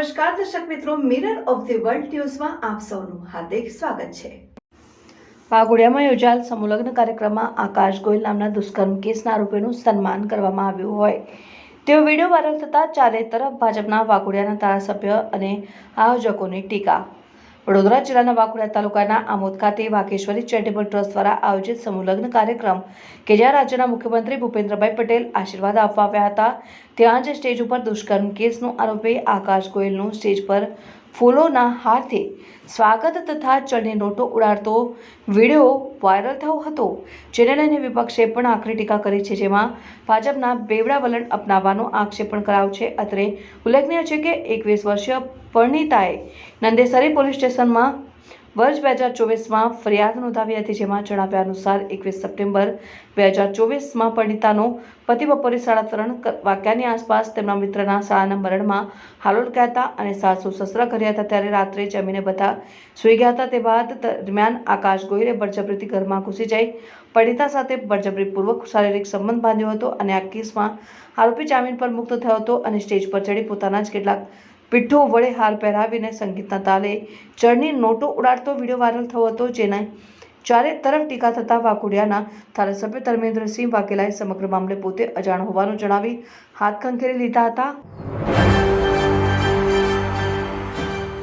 નમસ્કાર દર્શક મિત્રો, મિરર ઓફ ધી વર્લ્ડ ન્યૂઝમાં આપ સૌનું હાર્દિક સ્વાગત છે। વાઘોડિયામાં યોજાયેલ સમૂહલગ્ન કાર્યક્રમમાં આકાશ ગોયલ નામના દુષ્કર્મ કેસના આરોપીનું સન્માન કરવામાં આવ્યું હોય તેવો વિડીયો વાયરલ થતા ચારે તરફ ભાજપના વાઘોડિયાના ધારાસભ્ય અને આયોજકોની ટીકા। વડોદરા જિલ્લાના વાઘોડિયા તાલુકાના આમોદ ખાતે વાઘેશ્વરી ચેરિટેબલ ટ્રસ્ટ દ્વારા આયોજિત સમૂહલગ્ન કાર્યક્રમ કે જ્યાં રાજ્યના મુખ્યમંત્રી ભૂપેન્દ્રભાઈ પટેલ આશીર્વાદ આપવા આવ્યા હતા, ત્યાં જ સ્ટેજ ઉપર દુષ્કર્મ કેસનું આરોપી આકાશ ગોયલનું સ્ટેજ પર ફૂલોના હારથી સ્વાગત તથા ચણની નોટો ઉડાડતો વિડીયો વાયરલ થયો હતો, જેને લઈને વિપક્ષે પણ આકરી ટીકા કરી છે, જેમાં ભાજપના બેવડા વલણ અપનાવવાનો આક્ષેપ પણ કરાયો છે। અત્રે ઉલ્લેખનીય છે કે 21 વર્ષીય પરણિતાએ નંદેસરી પોલીસ સ્ટેશનમાં વર્ષ 2024માં ફરિયાદ નોંધાવી હતી, જેમાં જણાવ્યા અનુસાર 21 સપ્ટેમ્બર 2024માં પરણિતાનો પતિ બપોરે 3:30 વાગ્યાની આસપાસ તેમના મિત્રના શાળાના મરણમાં હાલોલ ગયા હતા અને સાસુ સસરા ઘરે હતા, ત્યારે રાત્રે જમીને બધા સૂઈ ગયા હતા। તે બાદ દરમિયાન આકાશ ગોયલે બળજબરીથી ઘરમાં ઘૂસી જઈ પરણિતા સાથે બળજબરીપૂર્વક શારીરિક સંબંધ બાંધ્યો હતો અને આ કેસમાં આરોપી જામીન પર મુક્ત થયો હતો અને સ્ટેજ પર ચડી પોતાના જ કેટલાક પીઠો વડે હાર પહેરાવીને સંગીતના તાલે ચણની નોટો ઉડાડતો વિડીયો વાયરલ થયો હતો, જેને ચારે તરફ ટીકા થતા વાઘોડિયાના ધારાસભ્ય ધર્મેન્દ્રસિંહ વાઘેલાએ સમગ્ર મામલે પોતે અજાણ હોવાનું જણાવી હાથ ખંખેરી લીધા હતા।